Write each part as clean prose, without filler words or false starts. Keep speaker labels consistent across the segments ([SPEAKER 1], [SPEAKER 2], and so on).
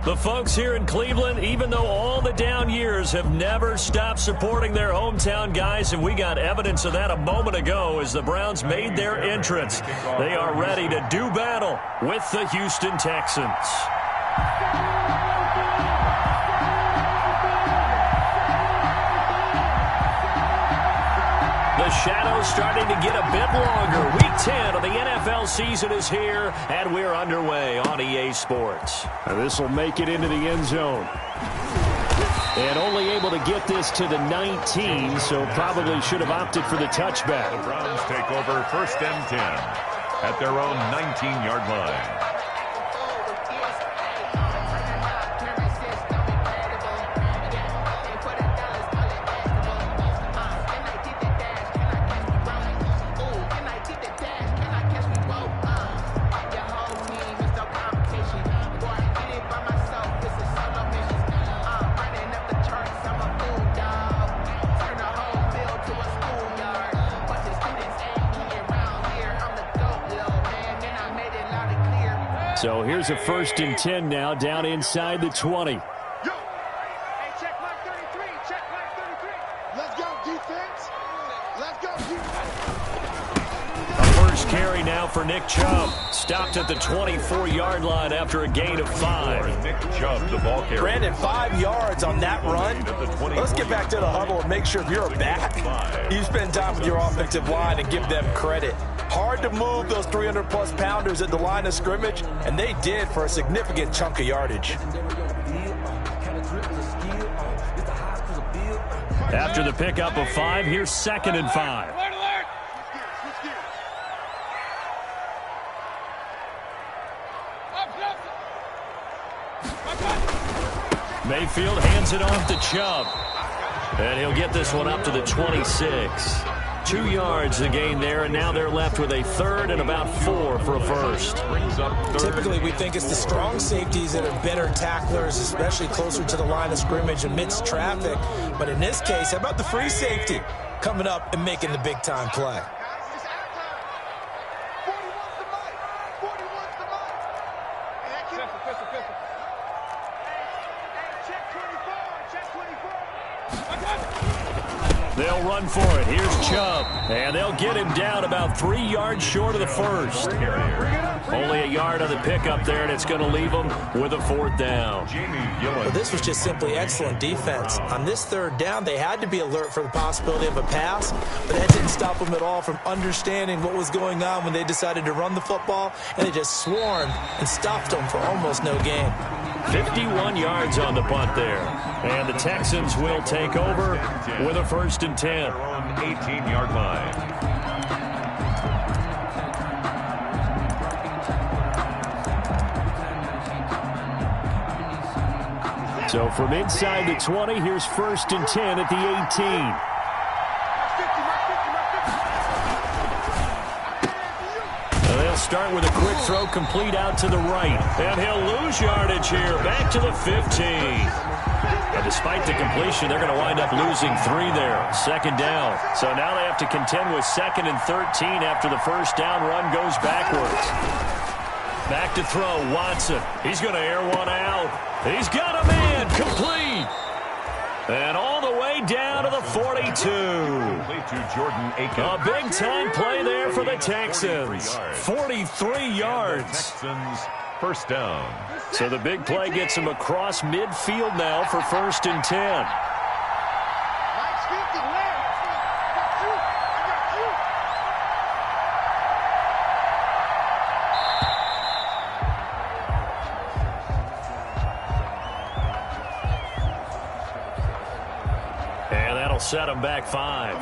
[SPEAKER 1] The folks here in Cleveland, even though all the down years, have never stopped supporting their hometown guys, and we got evidence of that a moment ago as the Browns made their entrance. They are ready to do battle with the Houston Texans. The shadow's starting to get a bit longer. Week 10 of the NFL season is here, and we're underway on EA Sports.
[SPEAKER 2] And this will make it into the end zone. And only able to get this to the 19, so probably should have opted for the touchback.
[SPEAKER 3] The Browns take over 1st and 10 at their own 19-yard line.
[SPEAKER 2] So here's a 1st and 10 now, down inside the 20.
[SPEAKER 4] Check mark 33. Check mark 33. Let's go, defense. Let's go, defense.
[SPEAKER 1] A first carry now for Nick Chubb. Stopped at the 24-yard line after a gain of 5.
[SPEAKER 3] Nick Chubb, the ball carrier.
[SPEAKER 5] Brandon, 5 yards on that run. Let's get back to the huddle and make sure if you're a back, you spend time with your offensive line and give them credit. Hard to move those 300-plus pounders at the line of scrimmage, and they did for a significant chunk of yardage.
[SPEAKER 1] After the pickup of 5, here's 2nd and 5. Mayfield hands it off to Chubb. And he'll get this one up to the 26. 2 yards the gain there, and now they're left with a 3rd and about 4 for a first.
[SPEAKER 5] Typically, we think it's the strong safeties that are better tacklers, especially closer to the line of scrimmage amidst traffic. But in this case, how about the free safety coming up and making the big-time play?
[SPEAKER 1] They'll run for it. Here's Chubb. And they'll get him down about 3 yards short of the first. Only a yard on the pickup there, and it's going to leave them with a 4th down.
[SPEAKER 5] Well, this was just simply excellent defense. On this 3rd down, they had to be alert for the possibility of a pass, but that didn't stop them at all from understanding what was going on when they decided to run the football, and they just swarmed and stopped them for almost no gain.
[SPEAKER 1] 51 yards on the punt there. And the Texans will take over with a 1st and 10.
[SPEAKER 3] 18-yard line.
[SPEAKER 2] So from inside the 20, here's 1st and 10 at the 18.
[SPEAKER 1] They'll start with a quick throw complete out to the right. And he'll lose yardage here. Back to the 15. And despite the completion, they're going to wind up losing 3 there. 2nd down. So now they have to contend with 2nd and 13 after the first down run goes backwards. Back to throw, Watson. He's going to air one out. He's got a man. Complete. And all the way down to the 42. A big-time play there for the Texans. 43 yards.
[SPEAKER 3] Texans, 1st down.
[SPEAKER 1] So the big play gets him across midfield now for 1st and 10. And that'll set him back 5.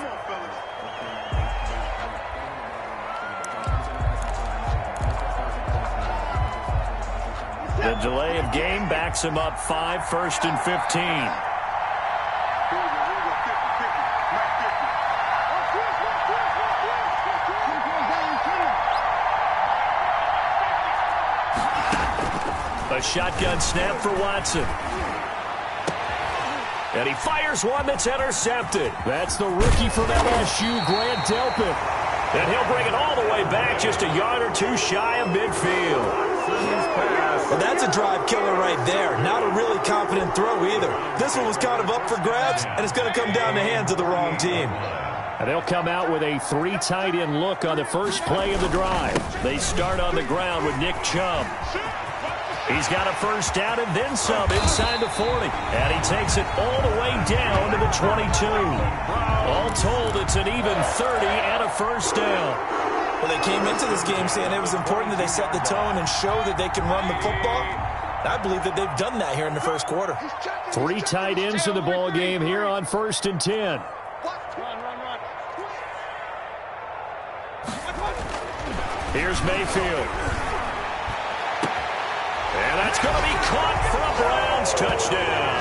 [SPEAKER 1] The delay of game backs him up 5, 1st and 15. A shotgun snap for Watson. And he fires one that's intercepted. That's the rookie from LSU, Grant Delpit. And he'll bring it all the way back just a yard or 2 shy of midfield.
[SPEAKER 5] Well, that's a drive killer right there. Not a really confident throw either. This one was kind of up for grabs, and it's going to come down the hands of the wrong team.
[SPEAKER 2] And they'll come out with a 3 tight end look on the first play of the drive. They start on the ground with Nick Chubb. He's got a first down and then some inside the 40. And he takes it all the way down to the 22. All told, it's an even 30 and a first down.
[SPEAKER 5] Well, they came into this game saying it was important that they set the tone and show that they can run the football. And I believe that they've done that here in the first quarter.
[SPEAKER 2] 3 tight ends in the ball game here on 1st and 10. Here's Mayfield. And that's going to be caught for a Browns touchdown.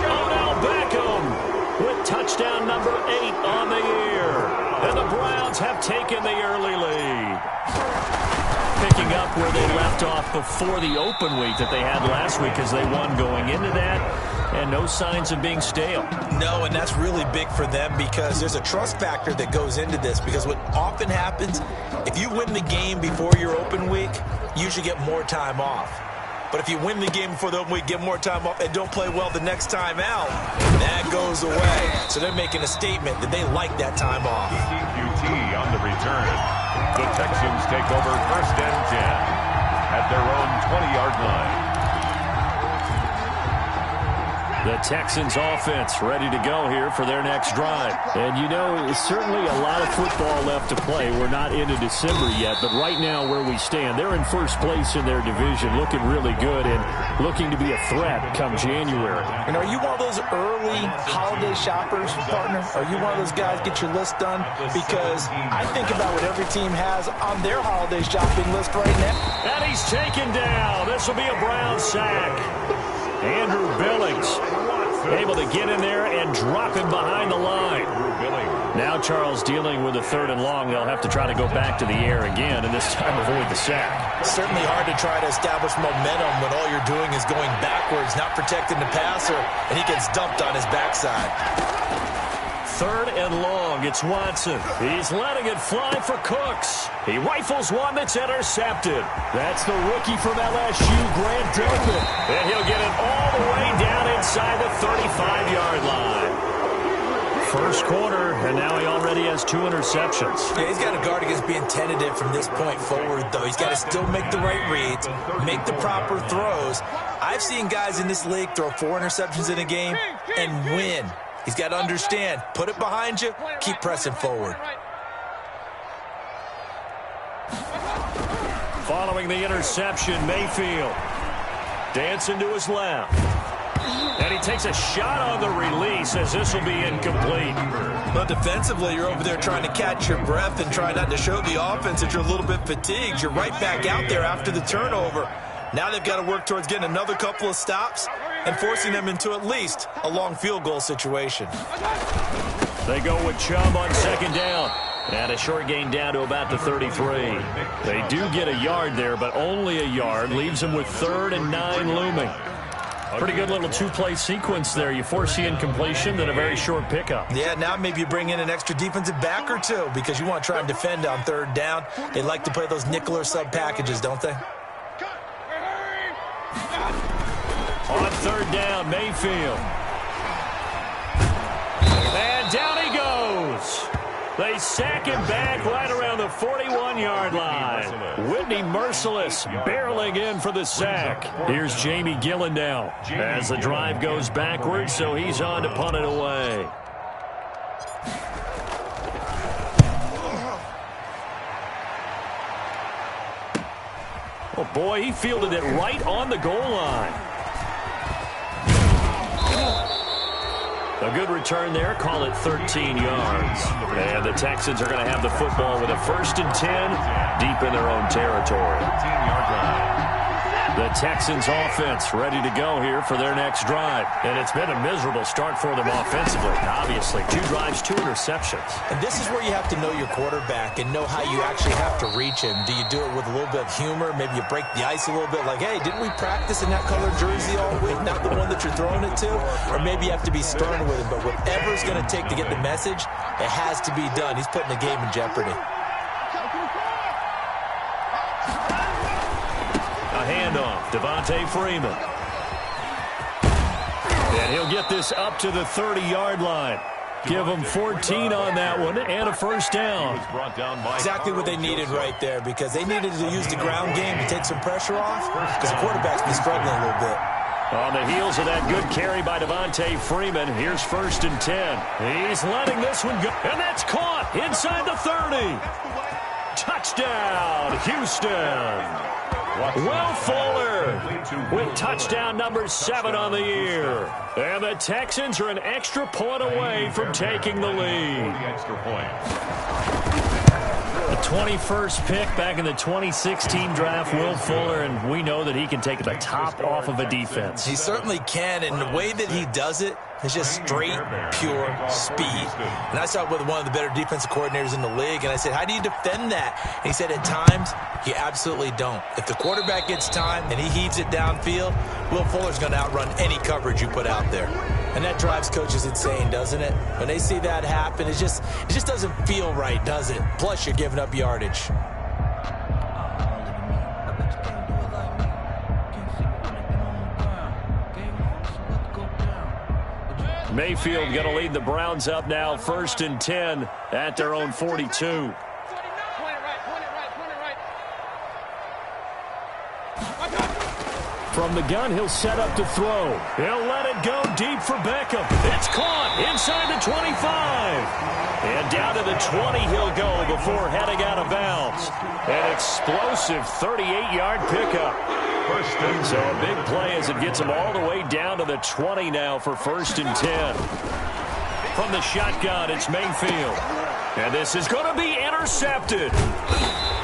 [SPEAKER 2] Odell Beckham with touchdown number 8 on the year. And the Browns have taken the early lead. Picking up where they left off before the open week that they had last week as they won going into that. And no signs of being stale.
[SPEAKER 5] No, and that's really big for them because there's a trust factor that goes into this. Because what often happens, if you win the game before your open week, you usually get more time off. But if you win the game before the open week, get more time off, and don't play well the next time out, that goes away. So they're making a statement that they like that time off.
[SPEAKER 3] QT on the return. The Texans take over 1st and 10 at their own 20-yard line.
[SPEAKER 2] The Texans offense ready to go here for their next drive. And you know, certainly a lot of football left to play. We're not into December yet, but right now where we stand, they're in first place in their division, looking really good and looking to be a threat come January.
[SPEAKER 5] And are you one of those early holiday shoppers, partner? Are you one of those guys get your list done? Because I think about what every team has on their holiday shopping list right now.
[SPEAKER 2] And he's taken down. This will be a Brown sack. Andrew Billings able to get in there and drop him behind the line. Now Charles dealing with a 3rd and long. They'll have to try to go back to the air again and this time avoid the sack.
[SPEAKER 5] Certainly hard to try to establish momentum when all you're doing is going backwards, not protecting the passer, and he gets dumped on his backside.
[SPEAKER 2] 3rd and long. It's Watson. He's letting it fly for Cooks. He rifles one that's intercepted. That's the rookie from LSU, Grant Delpit. And he'll get it all the way down inside the 35-yard line. First quarter, and now he already has 2 interceptions.
[SPEAKER 5] Yeah, he's got to guard against being tentative from this point forward, though. He's got to still make the right reads, make the proper throws. I've seen guys in this league throw 4 interceptions in a game and win. He's got to understand, put it behind you, keep pressing forward.
[SPEAKER 2] Following the interception, Mayfield dancing to his left. And he takes a shot on the release as this will be incomplete.
[SPEAKER 5] But defensively, you're over there trying to catch your breath and try not to show the offense that you're a little bit fatigued. You're right back out there after the turnover. Now they've got to work towards getting another couple of stops and forcing them into at least a long field goal situation.
[SPEAKER 2] They go with Chubb on 2nd down. And a short gain down to about the 33. They do get a yard there, but only a yard. Leaves them with 3rd and 9 looming. Pretty good little 2-play sequence there. You force the incompletion, then a very short pickup.
[SPEAKER 5] Yeah, now maybe you bring in an extra defensive back or 2 because you want to try and defend on 3rd down. They like to play those nickel or sub packages, don't they?
[SPEAKER 2] On 3rd down, Mayfield. And down he goes. They sack him back right around the 41-yard line. Whitney Merciless barreling in for the sack. Here's Jamie Gillen now as the drive goes backwards, so he's on to punt it away. Oh, boy, he fielded it right on the goal line. A good return there. Call it 13 yards. And the Texans are going to have the football with a 1st and 10 deep in their own territory.
[SPEAKER 3] 15-yard line.
[SPEAKER 2] The Texans offense ready to go here for their next drive. And it's been a miserable start for them offensively. Obviously, 2 drives, 2 interceptions.
[SPEAKER 5] And this is where you have to know your quarterback and know how you actually have to reach him. Do you do it with a little bit of humor? Maybe you break the ice a little bit like, hey, didn't we practice in that colored jersey all week? Not the one that you're throwing it to? Or maybe you have to be stern with him. But whatever it's going to take to get the message, it has to be done. He's putting the game in jeopardy.
[SPEAKER 1] A handoff, Devontae Freeman. And he'll get this up to the 30-yard line. Give them 14 on that one and a first down.
[SPEAKER 5] Exactly what they needed right there, because they needed to use the ground game to take some pressure off, because the quarterback's been struggling a little bit.
[SPEAKER 1] On the heels of that good carry by Devontae Freeman, here's 1st and 10. He's letting this one go, and that's caught inside the 30. Touchdown, Houston. Will Fuller with touchdown number 7 on the year. And the Texans are an extra point away from taking the lead. The 21st pick back in the 2016 draft, Will Fuller, and we know that he can take the top off of a defense.
[SPEAKER 5] He certainly can, and the way that he does it is just straight, pure speed. And I saw it with one of the better defensive coordinators in the league, and I said, how do you defend that? And he said, at times, you absolutely don't. If the quarterback gets time and he heaves it downfield, Will Fuller's going to outrun any coverage you put out there. And that drives coaches insane, doesn't it? When they see that happen, it just doesn't feel right, does it? Plus, you're giving up yardage.
[SPEAKER 1] Mayfield going to lead the Browns up now, 1st and 10 at their own 42. From the gun, he'll set up to throw. He'll let it go deep for Beckham. It's caught inside the 25. And down to the 20 he'll go before heading out of bounds. An explosive 38-yard pickup. So a big play as it gets him all the way down to the 20 now for 1st and 10. From the shotgun, it's Mayfield. And this is going to be intercepted.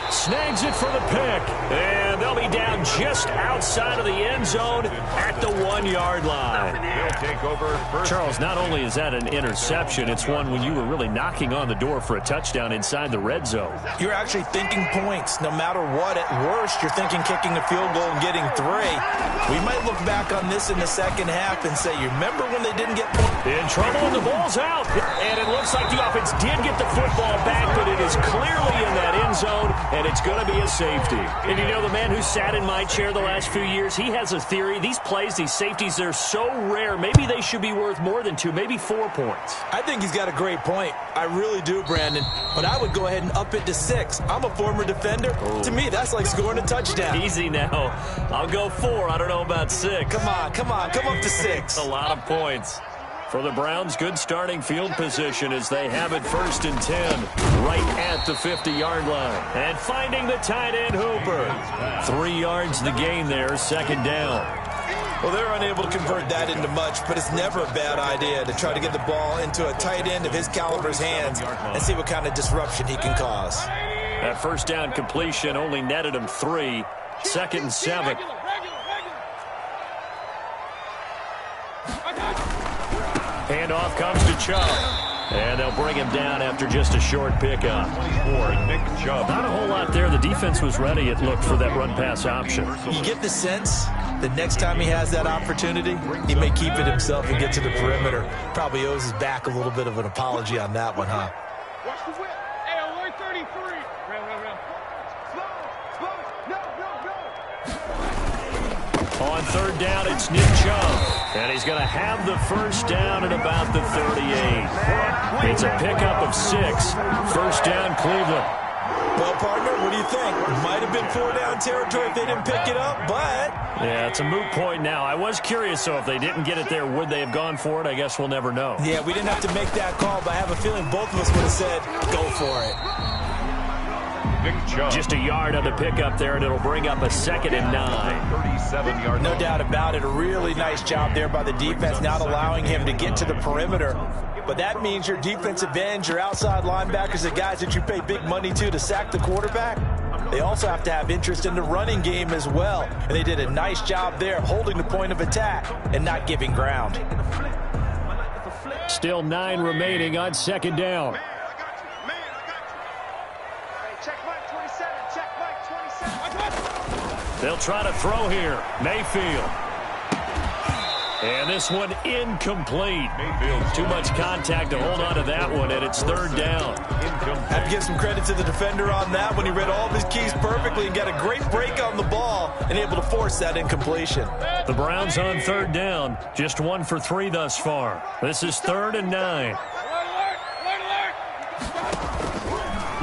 [SPEAKER 1] Snags it for the pick. And they'll be down just outside of the end zone at the 1-yard line.
[SPEAKER 3] He'll take over first.
[SPEAKER 1] Charles, not only is that an interception, it's one when you were really knocking on the door for a touchdown inside the red zone.
[SPEAKER 5] You're actually thinking points. No matter what, at worst, you're thinking kicking a field goal and getting 3. We might look back on this in the second half and say, you remember when they didn't get points?
[SPEAKER 1] In trouble, and the ball's out. And it looks like the offense did get the football back, but it is clearly in that end zone, and it's going to be a safety. And you know, the man who sat in my chair the last few years, he has a theory. These plays, these safeties, they're so rare. Maybe they should be worth more than 2, maybe 4 points.
[SPEAKER 5] I think he's got a great point. I really do, Brandon. But I would go ahead and up it to 6. I'm a former defender. Oh. To me, that's like scoring a touchdown.
[SPEAKER 1] Easy now. I'll go 4. I don't know about 6.
[SPEAKER 5] Come on. Come up to 6.
[SPEAKER 1] A lot of points. For the Browns, good starting field position as they have it 1st and 10 right at the 50-yard line. And finding the tight end Hooper. 3 yards the gain there, 2nd down.
[SPEAKER 5] Well, they're unable to convert that into much, but it's never a bad idea to try to get the ball into a tight end of his caliber's hands and see what kind of disruption he can cause.
[SPEAKER 1] That 1st down completion only netted him 3. 2nd and 7. Handoff comes to Chubb. And they'll bring him down after just a short pickup.
[SPEAKER 3] Nick Chubb.
[SPEAKER 1] Not a whole lot there. The defense was ready, it looked, for that run-pass option.
[SPEAKER 5] You get the sense that next time he has that opportunity, he may keep it himself and get to the perimeter. Probably owes his back a little bit of an apology on that one, huh?
[SPEAKER 4] Watch the whip. Hey, alert 33. Slow. No.
[SPEAKER 1] On 3rd down, it's Nick Chubb. And he's going to have the 1st down at about the 38. It's a pickup of 6. 1st down, Cleveland.
[SPEAKER 5] Well, partner, what do you think? It might have been 4-down territory if they didn't pick it up, but...
[SPEAKER 1] Yeah, it's a moot point now. I was curious, so if they didn't get it there, would they have gone for it? I guess we'll never know.
[SPEAKER 5] Yeah, we didn't have to make that call, but I have a feeling both of us would have said, go for it.
[SPEAKER 1] Just a yard on the pickup there, and it'll bring up a 2nd and 9.
[SPEAKER 3] 37-yard.
[SPEAKER 5] No doubt about it. A really nice job there by the defense, not allowing him to get to the perimeter. But that means your defensive ends, your outside linebackers, the guys that you pay big money to sack the quarterback, they also have to have interest in the running game as well. And they did a nice job there holding the point of attack and not giving ground.
[SPEAKER 1] Still 9 remaining on 2nd down. They'll try to throw here. Mayfield. And this one incomplete. Too much contact to hold on to that one, and it's 3rd down.
[SPEAKER 5] Have to give some credit to the defender on that when he read all of his keys perfectly and got a great break on the ball and able to force that incompletion.
[SPEAKER 1] The Browns on third down, just 1 for 3 thus far. This is 3rd and 9.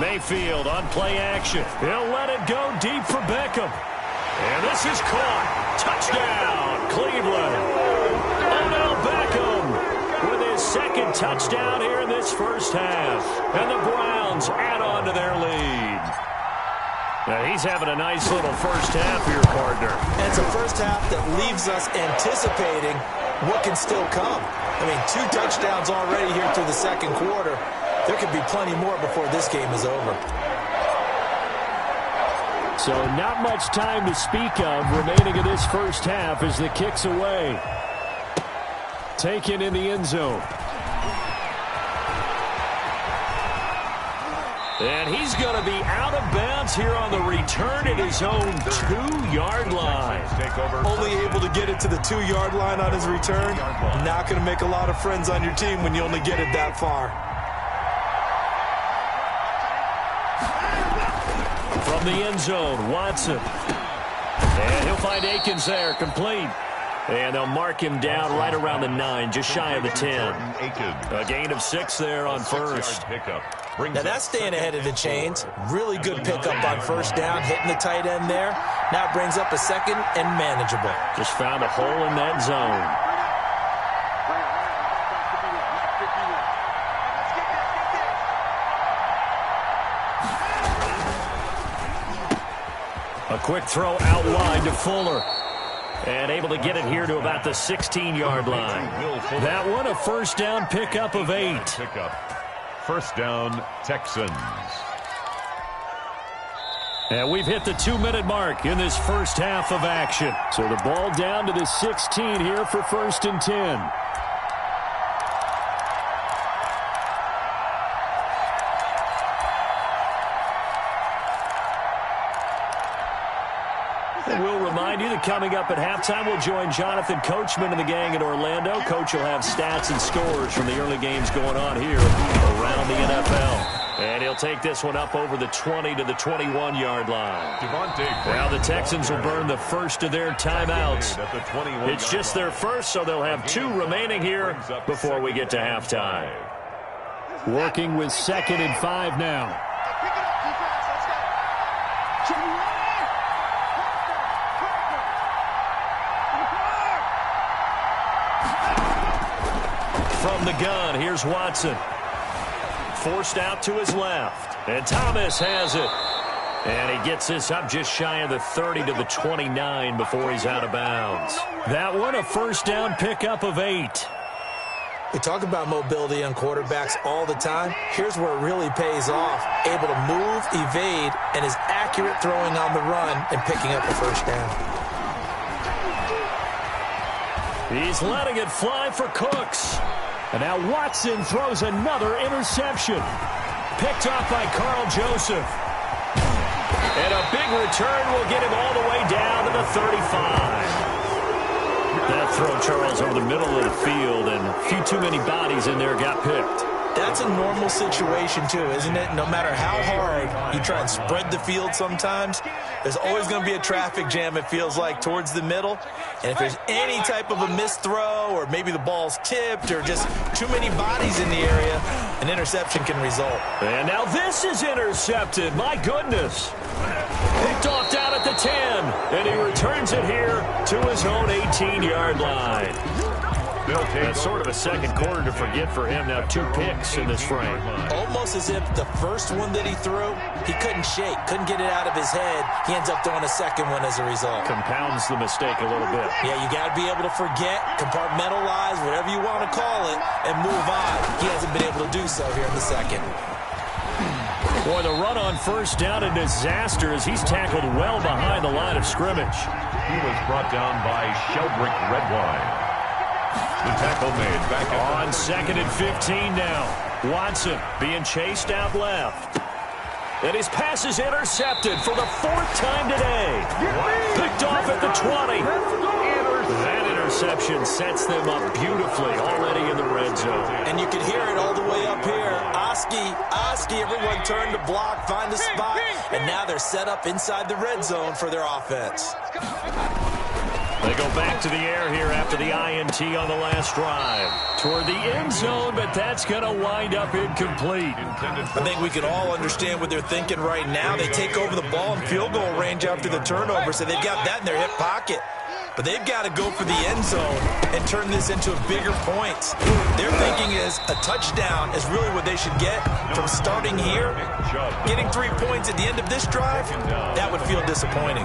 [SPEAKER 1] Mayfield on play action. He'll let it go deep for Beckham. And this is caught. Touchdown, Cleveland. Odell Beckham with his second touchdown here in this first half. And the Browns add on to their lead. Now he's having a nice little first half here, partner.
[SPEAKER 5] And it's a first half that leaves us anticipating what can still come. I mean, 2 touchdowns already here through the second quarter. There could be plenty more before this game is over.
[SPEAKER 1] So not much time to speak of remaining in this first half as the kick's away. Taken in the end zone. And he's going to be out of bounds here on the return at his own 2-yard line.
[SPEAKER 5] Only able to get it to the 2-yard line on his return. Not going to make a lot of friends on your team when you only get it that far.
[SPEAKER 1] From the end zone, Watson. And he'll find Akins there, complete. And they'll mark him down right around the 9, just shy of the 10. A gain of 6 there on first.
[SPEAKER 5] Now that's staying ahead of the chains. Really good pickup on first down, hitting the tight end there. Now it brings up a second and manageable.
[SPEAKER 1] Just found a hole in that zone. A quick throw out wide to Fuller. And able to get it here to about the 16-yard line. That one, a first down pickup of 8.
[SPEAKER 3] First down, Texans.
[SPEAKER 1] And we've hit the 2-minute mark in this first half of action. So the ball down to the 16 here for 1st and 10. And we'll remind you that coming up at halftime, we'll join Jonathan Coachman and the gang in Orlando. Coach will have stats and scores from the early games going on here around the NFL. And he'll take this one up over the 20 to the 21-yard line. Now the Texans will burn the first of their timeouts. It's just their first, so they'll have 2 remaining here before we get to halftime. Working with 2nd and 5 now. From the gun, here's Watson. Forced out to his left. And Thomas has it. And he gets this up just shy of the 30 to the 29 before he's out of bounds. That one, a first down pickup of 8.
[SPEAKER 5] We talk about mobility on quarterbacks all the time. Here's where it really pays off. Able to move, evade, and is accurate throwing on the run and picking up a first down.
[SPEAKER 1] He's letting it fly for Cooks. And now Watson throws another interception. Picked off by Carl Joseph. And a big return will get him all the way down to the 35. That throw, Charles, over the middle of the field, and a few too many bodies in there got picked.
[SPEAKER 5] That's a normal situation, too, isn't it? No matter how hard you try and spread the field sometimes, there's always going to be a traffic jam, it feels like, towards the middle. And if there's any type of a missed throw or maybe the ball's tipped or just too many bodies in the area, an interception can result.
[SPEAKER 1] And now this is intercepted. My goodness. Picked off down at the 10. And he returns it here to his own 18-yard line. That's sort of a second quarter to forget for him. Now 2 picks in this frame.
[SPEAKER 5] Almost as if the first one that he threw, he couldn't shake, couldn't get it out of his head. He ends up throwing a second one as a result.
[SPEAKER 1] Compounds the mistake a little bit.
[SPEAKER 5] Yeah, you got to be able to forget, compartmentalize, whatever you want to call it, and move on. He hasn't been able to do so here in the second.
[SPEAKER 1] Boy, the run on first down, a disaster as he's tackled well behind the line of scrimmage.
[SPEAKER 3] He was brought down by Sheldrick Redwine. The tackle made back
[SPEAKER 1] on 2nd and 15 now. Watson being chased out left. And his pass is intercepted for the 4th time today. Picked off at the 20. That interception sets them up beautifully already in the red zone.
[SPEAKER 5] And you can hear it all the way up here. Oski, everyone turn to block, find a spot, and now they're set up inside the red zone for their offense.
[SPEAKER 1] They go back to the air here after the INT on the last drive. Toward the end zone, but that's going to wind up incomplete.
[SPEAKER 5] I think we can all understand what they're thinking right now. They take over the ball in field goal range after the turnover, so they've got that in their hip pocket. But they've got to go for the end zone and turn this into a bigger points. Their thinking is a touchdown is really what they should get from starting here. Getting 3 points at the end of this drive, that would feel disappointing.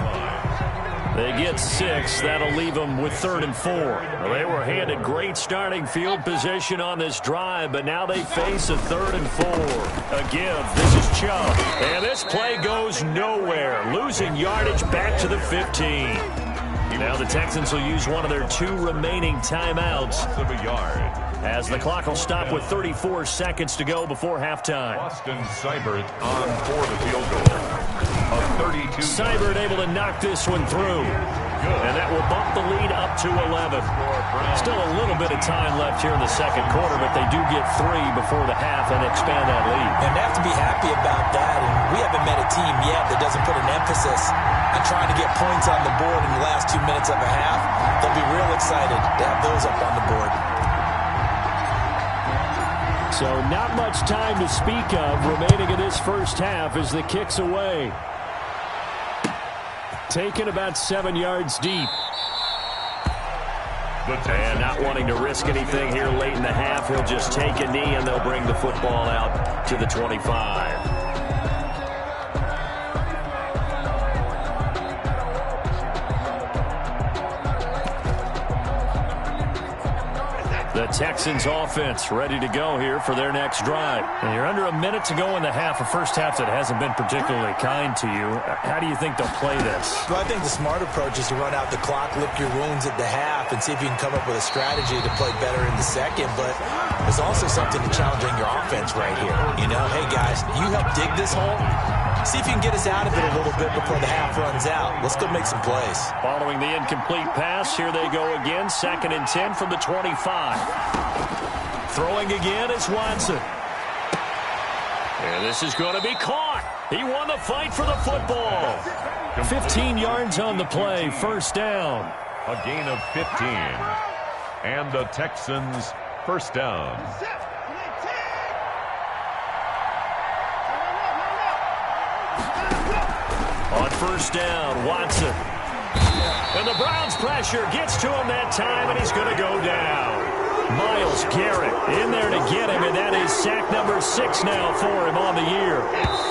[SPEAKER 1] They get 6. That'll leave them with 3rd and 4. Well, they were handed great starting field position on this drive, but now they face a 3rd and 4. Again, this is Chubb. And this play goes nowhere. Losing yardage back to the 15. Now the Texans will use one of their 2 remaining timeouts as the clock will stop with 34 seconds to go before halftime.
[SPEAKER 3] Austin Seibert on for the field goal.
[SPEAKER 1] Seibert able to knock this one through. And that will bump the lead up to 11. Still a little bit of time left here in the second quarter, but they do get 3 before the half and expand that lead.
[SPEAKER 5] And they have to be happy about that. And we haven't met a team yet that doesn't put an emphasis on trying to get points on the board in the last 2 minutes of a half. They'll be real excited to have those up on the board.
[SPEAKER 1] So not much time to speak of remaining in this first half as the kick's away. Taken about 7 yards deep. And not wanting to risk anything here late in the half, he'll just take a knee and they'll bring the football out to the 25. The Texans offense ready to go here for their next drive. And you're under a minute to go in the half, a first half that hasn't been particularly kind to you. How do you think they'll play this?
[SPEAKER 5] Well, I think the smart approach is to run out the clock, lick your wounds at the half, and see if you can come up with a strategy to play better in the second. But there's also something to challenging your offense right here. You know, hey, guys, you help dig this hole. See if you can get us out of it a little bit before the half runs out. Let's go make some plays.
[SPEAKER 1] Following the incomplete pass, here they go again. 2nd and 10 from the 25. Throwing again is Watson. And this is going to be caught. He won the fight for the football. 15 yards on the play. First down.
[SPEAKER 3] A gain of 15. And the Texans first down.
[SPEAKER 1] On first down, Watson. And the Browns pressure gets to him that time, and he's going to go down. Myles Garrett in there to get him, and that is sack number 6 now for him on the year.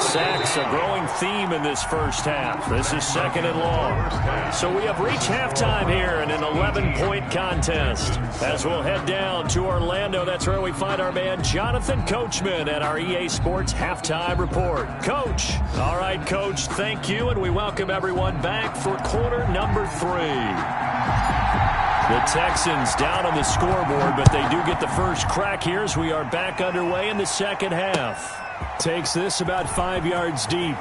[SPEAKER 1] Sacks a growing theme in this first half. This is 2nd and long. So we have reached halftime here in an 11-point contest. As we'll head down to Orlando, that's where we find our man Jonathan Coachman at our EA Sports Halftime Report. Coach. All right, Coach, thank you, and we welcome everyone back for quarter number 3. The Texans down on the scoreboard, but they do get the first crack here as we are back underway in the second half. Takes this about 5 yards deep.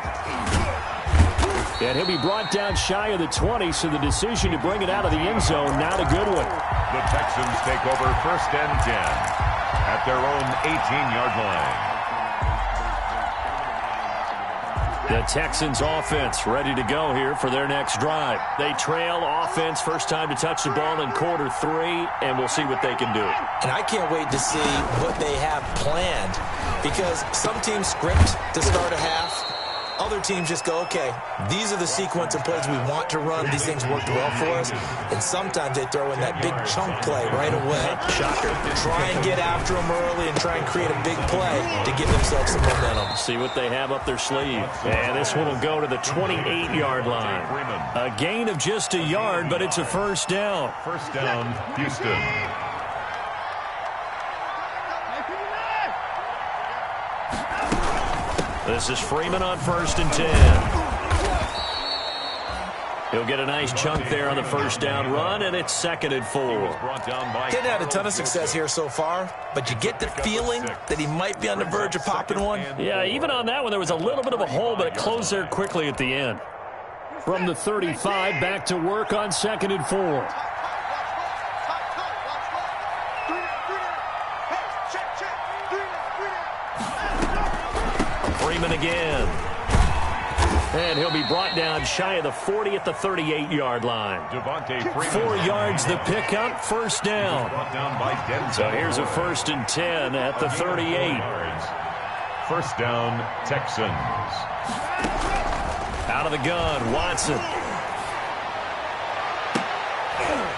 [SPEAKER 1] And he'll be brought down shy of the 20, so the decision to bring it out of the end zone, not a good one.
[SPEAKER 3] The Texans take over 1st and 10 at their own 18-yard line.
[SPEAKER 1] The Texans offense ready to go here for their next drive. They trail offense, first time to touch the ball in quarter 3, and we'll see what they can do.
[SPEAKER 5] And I can't wait to see what they have planned, because some teams script to start a half. Other teams just go, okay, these are the sequence of plays we want to run. These things worked well for us. And sometimes they throw in that big chunk play right away.
[SPEAKER 1] Shocker.
[SPEAKER 5] Try and get after them early and try and create a big play to give themselves some momentum.
[SPEAKER 1] See what they have up their sleeve. And this one will go to the 28-yard line. A gain of just a yard, but it's a first down.
[SPEAKER 3] First down, Houston.
[SPEAKER 1] This is Freeman on 1st and 10. He'll get a nice chunk there on the first down run, and it's 2nd and 4.
[SPEAKER 5] Didn't have a ton of success here so far, but you get the feeling that he might be on the verge of popping one.
[SPEAKER 1] Yeah, even on that one, there was a little bit of a hole, but it closed there quickly at the end. From the 35, back to work on 2nd and 4. Freeman again. And he'll be brought down shy of the 40 at the 38-yard line. 4 yards the pickup, first down. So here's a 1st and 10 at the 38.
[SPEAKER 3] First down, Texans.
[SPEAKER 1] Out of the gun, Watson.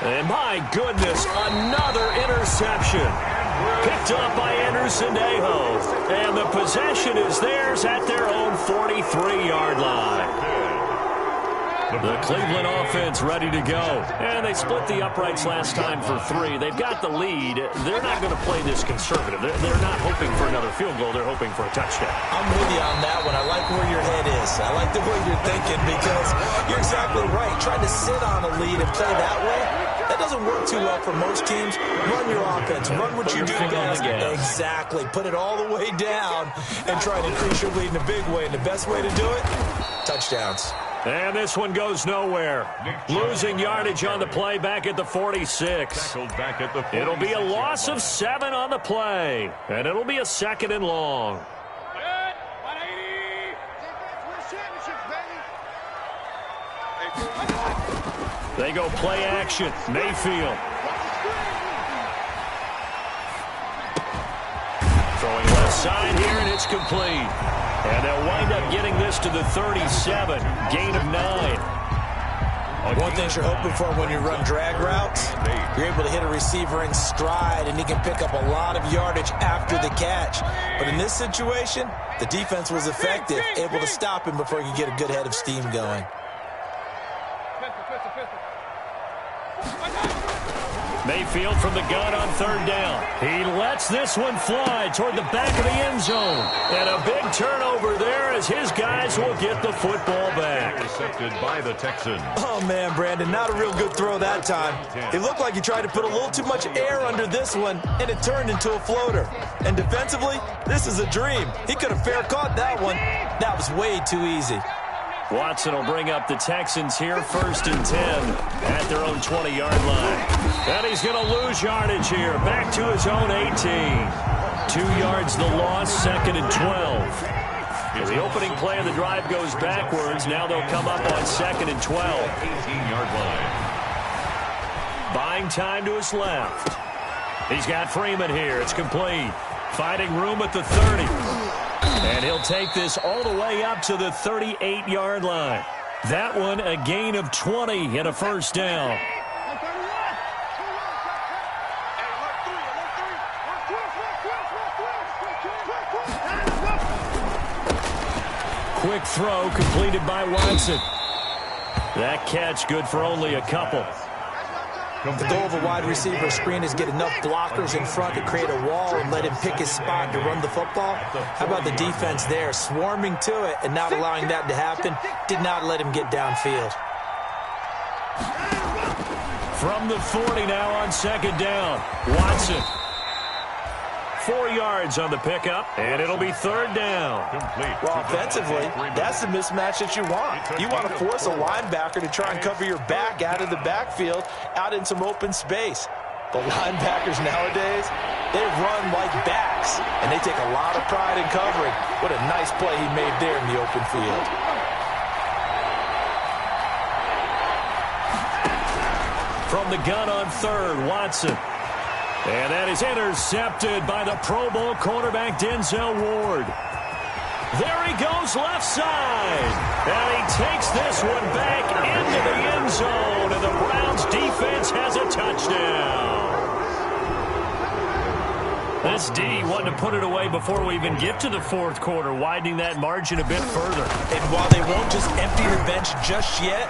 [SPEAKER 1] And my goodness, another interception. Picked up by Anderson-Aho. And the possession is theirs at their own 43-yard line. The Cleveland offense ready to go. And they split the uprights last time for 3. They've got the lead. They're not going to play this conservative. They're not hoping for another field goal. They're hoping for a touchdown.
[SPEAKER 5] I'm with you on that one. I like where your head is. I like the way you're thinking because you're exactly right. Trying to sit on a lead and play that way, that doesn't work too well for most teams. Run your offense. Run what you do best. Exactly. Put it all the way down and try to increase your lead in a big way. And the best way to do it, touchdowns.
[SPEAKER 1] And this one goes nowhere. Losing yardage on the play back at the 46. It'll be a loss of 7 on the play. And it'll be a 2nd and long. They go play action. Mayfield. Throwing left side here, and it's complete. And they'll wind up getting this to the 37. Gain of 9.
[SPEAKER 5] One thing you're hoping for when you run drag routes, you're able to hit a receiver in stride, and he can pick up a lot of yardage after the catch. But in this situation, the defense was effective, able to stop him before he could get a good head of steam going.
[SPEAKER 1] Mayfield from the gun on 3rd down. He lets this one fly toward the back of the end zone. And a big turnover there as his guys will get the football back.
[SPEAKER 3] Intercepted by the Texans.
[SPEAKER 5] Oh, man, Brandon, not a real good throw that time. It looked like he tried to put a little too much air under this one, and it turned into a floater. And defensively, this is a dream. He could have fair caught that one. That was way too easy.
[SPEAKER 1] Watson will bring up the Texans here, 1st and 10 at their own 20-yard line. And he's going to lose yardage here, back to his own 18. 2 yards the loss, 2nd and 12. As the opening play of the drive goes backwards, now they'll come up on 2nd and 12.
[SPEAKER 3] 18-yard line.
[SPEAKER 1] Buying time to his left. He's got Freeman here. It's complete. Finding room at the 30. And he'll take this all the way up to the 38-yard line. That one a gain of 20 and a 1st down. Quick throw completed by Watson. That catch good for only a couple.
[SPEAKER 5] The goal of a wide receiver screen is get enough blockers in front to create a wall and let him pick his spot to run the football. How about the defense there, swarming to it and not allowing that to happen? Did not let him get downfield.
[SPEAKER 1] From the 40 now on 2nd down. Watson. 4 yards on the pickup, and it'll be 3rd down.
[SPEAKER 5] Well, offensively, that's the mismatch that you want. You want to force a linebacker to try and cover your back out of the backfield, out in some open space. The linebackers nowadays, they run like backs, and they take a lot of pride in covering. What a nice play he made there in the open field.
[SPEAKER 1] From the gun on 3rd, Watson. And that is intercepted by the Pro Bowl cornerback Denzel Ward. There he goes left side. And he takes this one back into the end zone. And the Browns defense has a touchdown. This D wanting to put it away before we even get to the 4th quarter, widening that margin a bit further.
[SPEAKER 5] And while they won't just empty the bench just yet,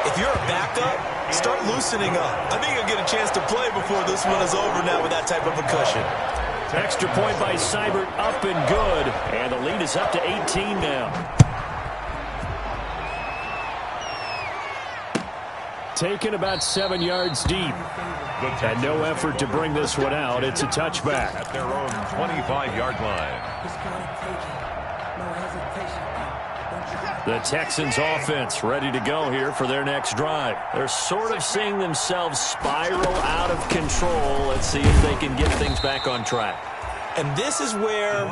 [SPEAKER 5] if you're a backup, start loosening up. I think you'll get a chance to play before this one is over now with that type of a cushion.
[SPEAKER 1] Extra point by Seibert, up and good. And the lead is up to 18 now. Taken about 7 yards deep. And no effort to bring this one out. It's a touchback.
[SPEAKER 3] At their own 25-yard line.
[SPEAKER 1] The Texans offense ready to go here for their next drive. They're sort of seeing themselves spiral out of control. Let's see if they can get things back on track.
[SPEAKER 5] And this is where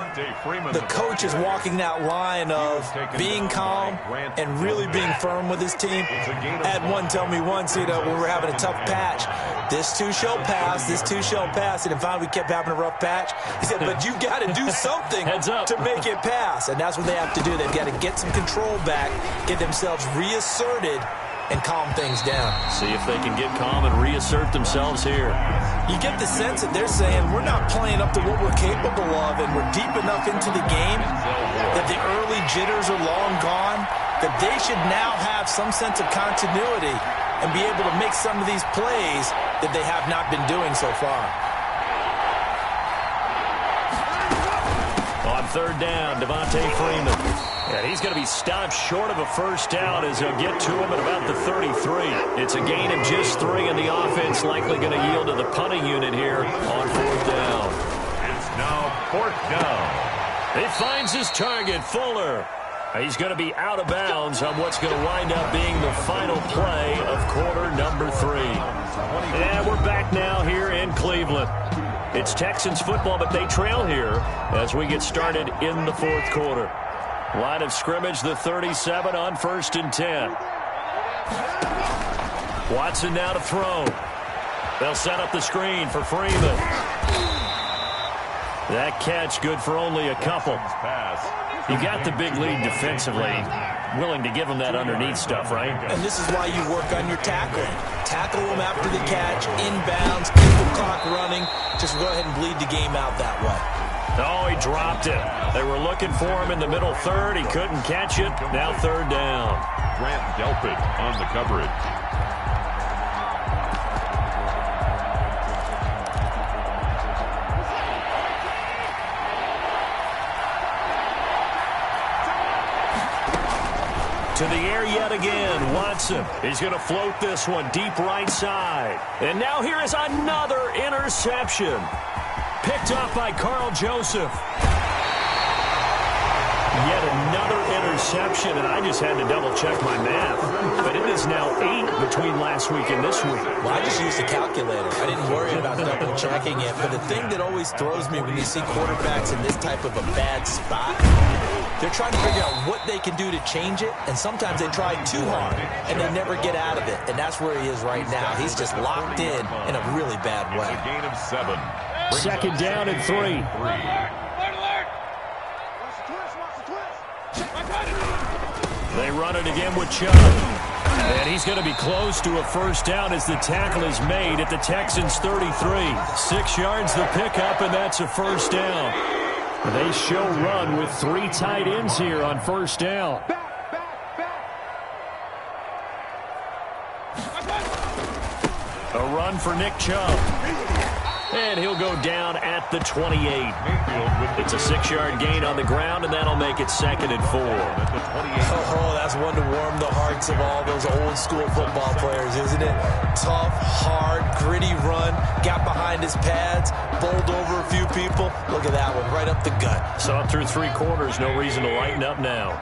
[SPEAKER 5] the coach is walking that line of being calm and really being firm with his team. I had one tell me once, when we were having a tough patch, this too shall pass, this too shall pass. And finally we kept having a rough patch. He said, but you've got to do something to make it pass. And that's what they have to do. They've got to get some control back, get themselves reasserted, and calm things down.
[SPEAKER 1] See if they can get calm and reassert themselves here.
[SPEAKER 5] You get the sense that they're saying we're not playing up to what we're capable of, and we're deep enough into the game that the early jitters are long gone, that they should now have some sense of continuity and be able to make some of these plays that they have not been doing so far.
[SPEAKER 1] On third down, Devontae Freeman. And he's going to be stopped short of a first down as he'll get to him at about the 33. It's a gain of just 3, and the offense likely going to yield to the punting unit here on fourth down.
[SPEAKER 3] It's now fourth down.
[SPEAKER 1] He finds his target, Fuller. He's going to be out of bounds on what's going to wind up being the final play of quarter number 3. And we're back now here in Cleveland. It's Texans football, but they trail here as we get started in the fourth quarter. Line of scrimmage, the 37 on first and 10. Watson now to throw. They'll set up the screen for Freeman. That catch good for only a couple. You got the big lead defensively. Willing to give them that underneath stuff, right?
[SPEAKER 5] And this is why you work on your tackling. Tackle them after the catch, inbounds, keep the clock running. Just go ahead and bleed the game out that way.
[SPEAKER 1] Oh, he dropped it. They were looking for him in the middle third. He couldn't catch it. Now third down.
[SPEAKER 3] Grant Delpit on the coverage.
[SPEAKER 1] To the air yet again, Watson. He's going to float this one deep right side. And now here is another interception. Picked up by Carl Joseph. Yet another interception, and I just had to double-check my math. But it is now 8 between last week and this week.
[SPEAKER 5] Well, I just used a calculator. I didn't worry about double-checking it. But the thing that always throws me when you see quarterbacks in this type of a bad spot, they're trying to figure out what they can do to change it, and sometimes they try too hard, and they never get out of it. And that's where he is right now. He's just locked in a really bad way.
[SPEAKER 3] A gain of 7.
[SPEAKER 1] Second down and 3. They run it again with Chubb. And he's going to be close to a first down as the tackle is made at the Texans' 33. 6 yards the pickup, and that's a first down. They show run with 3 tight ends here on first down. A run for Nick Chubb. And he'll go down at the 28. It's a 6-yard gain on the ground, and that'll make it 2nd and 4.
[SPEAKER 5] Oh, that's one to warm the hearts of all those old-school football players, isn't it? Tough, hard, gritty run, got behind his pads, bowled over a few people. Look at that one, right up the gut.
[SPEAKER 1] Saw it through 3 quarters, no reason to lighten up now.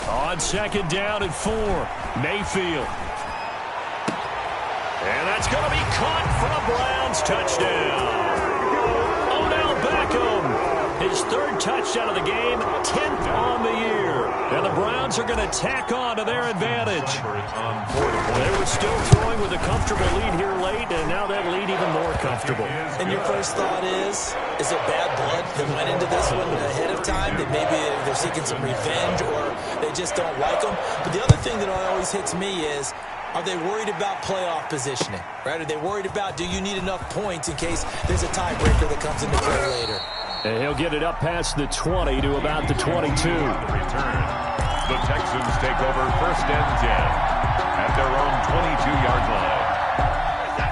[SPEAKER 1] On second down and 4, Mayfield. And that's going to be caught for a Browns touchdown. Odell Beckham, his 3rd touchdown of the game, 10th on the year. And the Browns are going to tack on to their advantage. They were still throwing with a comfortable lead here late, and now that lead even more comfortable.
[SPEAKER 5] And your first thought is it bad blood that went into this one ahead of time? That maybe they're seeking some revenge or they just don't like them? But the other thing that always hits me is, are they worried about playoff positioning? Right? Are they worried about, do you need enough points in case there's a tiebreaker that comes into play later?
[SPEAKER 1] And he'll get it up past the 20 to about the 22.
[SPEAKER 3] Return. The Texans take over first and 10 at their own 22-yard line.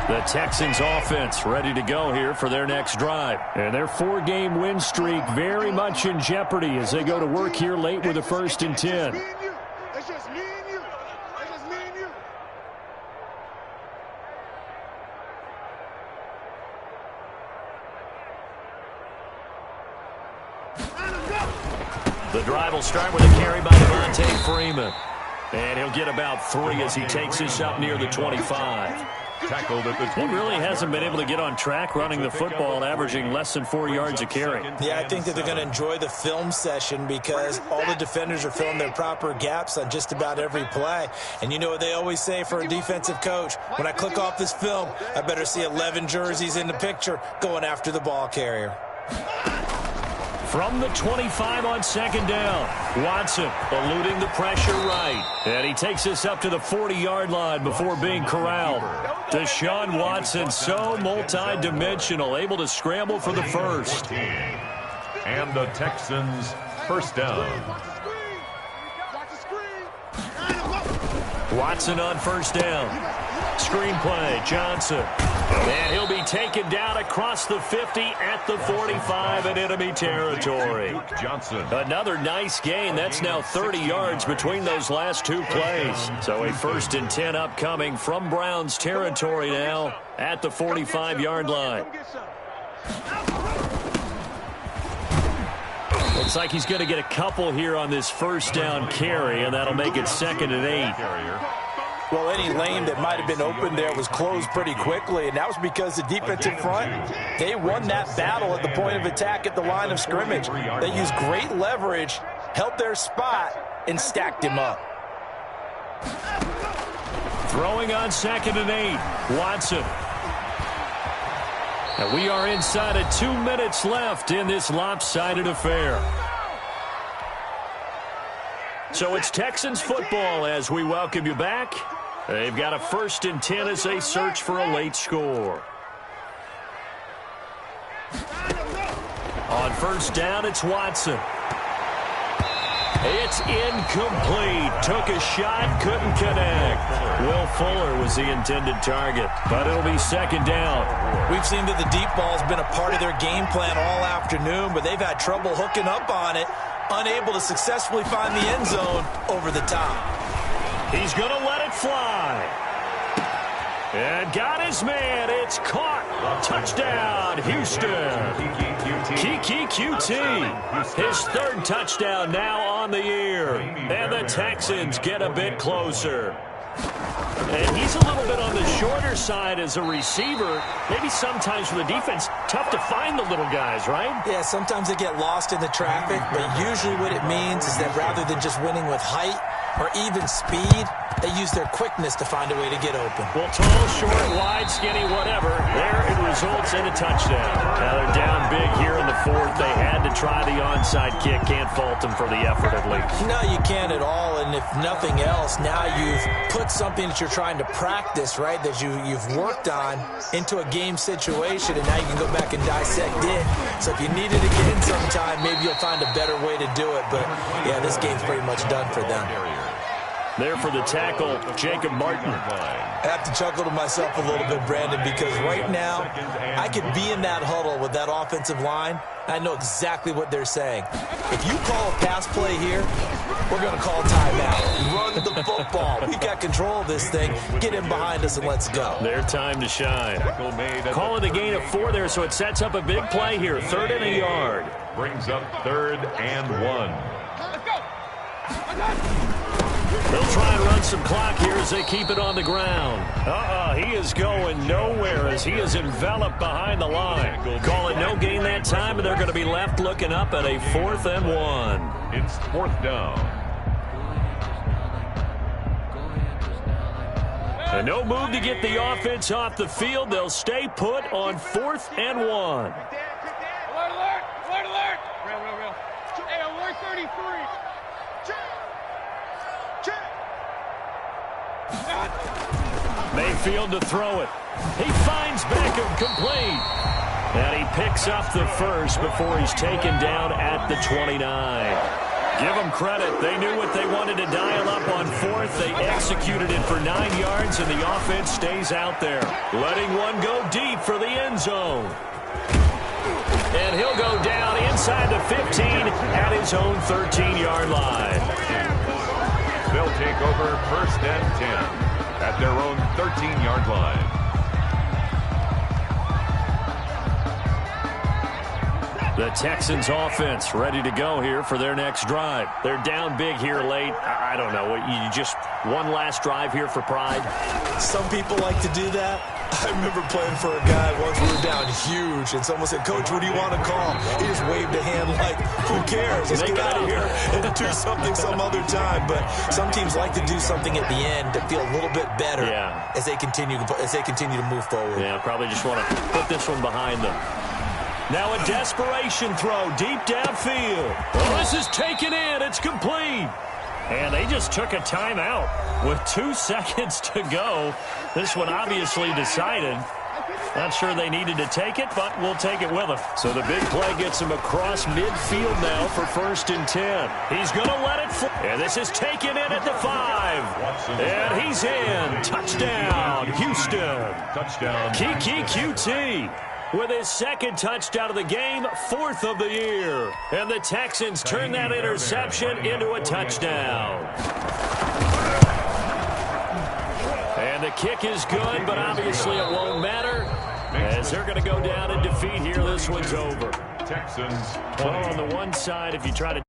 [SPEAKER 1] The Texans offense ready to go here for their next drive. And their 4-game win streak very much in jeopardy as they go to work here late with a first and 10.
[SPEAKER 4] It's just me and you. It's just me and you.
[SPEAKER 1] The drive will start with a carry by Devontae Freeman. And he'll get about 3 as he takes this up near the 25.
[SPEAKER 3] Tackled at the 20.
[SPEAKER 1] He really hasn't been able to get on track running the football, averaging less than 4 yards a carry.
[SPEAKER 5] Yeah, I think that they're going to enjoy the film session because all the defenders are filling their proper gaps on just about every play. And you know what they always say for a defensive coach? When I click off this film, I better see 11 jerseys in the picture going after the ball carrier.
[SPEAKER 1] From the 25 on second down, Watson eluding the pressure right. And he takes this up to the 40-yard line before being corralled. Deshaun Watson, so multi-dimensional, able to scramble for the first.
[SPEAKER 3] And the Texans first down.
[SPEAKER 1] Watson on first down. Screenplay, Johnson. And he'll be taken down across the 50 at the 45 in enemy territory.
[SPEAKER 3] Johnson.
[SPEAKER 1] Another nice gain. That's now 30 yards between those last 2 plays. So a 1st and 10 upcoming from Browns territory now at the 45-yard line. Looks like he's going to get a couple here on this first down carry, and that'll make it 2nd and 8.
[SPEAKER 5] Well, any lane that might have been open there was closed pretty quickly, and that was because the defensive front, they won that battle at the point of attack at the line of scrimmage. They used great leverage, held their spot, and stacked him up.
[SPEAKER 1] Throwing on 2nd and 8, Watson. And we are inside of 2 minutes left in this lopsided affair. So it's Texans football as we welcome you back. They've got a 1st and 10 as they search for a late score. On first down, it's Watson. It's incomplete. Took a shot, couldn't connect. Will Fuller was the intended target, but it'll be 2nd down.
[SPEAKER 5] We've seen that the deep ball's been a part of their game plan all afternoon, but they've had trouble hooking up on it, unable to successfully find the end zone over the top.
[SPEAKER 1] He's going to let it fly. And got his man. It's caught. Touchdown, Houston. Kiki QT. His 3rd touchdown now on the year. And the Texans get a bit closer. And he's a little bit on the shorter side as a receiver. Maybe sometimes for the defense, tough to find the little guys, right?
[SPEAKER 5] Yeah, sometimes they get lost in the traffic, but usually what it means is that rather than just winning with height or even speed, they use their quickness to find a way to get open.
[SPEAKER 1] Well, tall, short, wide, skinny, whatever. There it results in a touchdown. Now they're down big here in the 4th. They had to try the onside kick. Can't fault them for the effort at least.
[SPEAKER 5] No, you can't at all. And if nothing else, now you've put something that you're trying to practice, right, that you've worked on into a game situation, and now you can go back and dissect it. So if you need it again sometime, maybe you'll find a better way to do it. But, yeah, this game's pretty much done for them.
[SPEAKER 1] There for the tackle, Jacob Martin.
[SPEAKER 5] I have to chuckle to myself a little bit, Brandon, because right now I could be in that huddle with that offensive line. I know exactly what they're saying. If you call a pass play here, we're going to call timeout. Run the football. We got control of this thing. Get in behind us and let's go.
[SPEAKER 1] Their time to shine. Calling the gain of 4 there, so it sets up a big play here. 3rd and a yard.
[SPEAKER 3] Brings up 3rd and 1.
[SPEAKER 4] Let's go.
[SPEAKER 1] They'll try and run some clock here as they keep it on the ground. He is going nowhere as he is enveloped behind the line. Call it no gain that time, and they're going to be left looking up at a 4th and 1.
[SPEAKER 3] It's 4th down.
[SPEAKER 1] And no move to get the offense off the field. They'll stay put on 4th and 1.
[SPEAKER 4] Alert, alert, alert, alert. Real. Hey, alert 33.
[SPEAKER 1] Mayfield to throw it. He finds Beckham complete. And he picks up the first before he's taken down at the 29. Give them credit. They knew what they wanted to dial up on 4th. They executed it for 9 yards, and the offense stays out there, letting one go deep for the end zone. And he'll go down inside the 15 at his own 13-yard line.
[SPEAKER 3] They'll take over 1st and 10 at their own 13-yard line.
[SPEAKER 1] The Texans offense ready to go here for their next drive.
[SPEAKER 2] They're down big here late. I don't know. You just one last drive here for pride?
[SPEAKER 5] Some people like to do that. I remember playing for a guy once. We were down huge, and someone said, "Coach, what do you want to call?" He just waved a hand like, "Who cares? Let's get out of here and do something some other time." But some teams like to do something at the end to feel a little bit better as they continue to move forward.
[SPEAKER 2] Yeah, probably just want to put this one behind them.
[SPEAKER 1] Now a desperation throw deep downfield. Oh, this is taken in. It's complete. And they just took a timeout with 2 seconds to go. This one obviously decided. Not sure they needed to take it, but we'll take it with them. So the big play gets him across midfield now for 1st and 10. He's going to let it fly. And this is taken in at the 5. And he's in. Touchdown, Houston.
[SPEAKER 3] Touchdown.
[SPEAKER 1] Kiki QT with his 2nd touchdown of the game, 4th of the year. And the Texans turn that interception into a touchdown. And the kick is good, but obviously it won't matter as they're going to go down in defeat here. This one's over.
[SPEAKER 3] Texans.
[SPEAKER 1] Well, on the one side, if you try to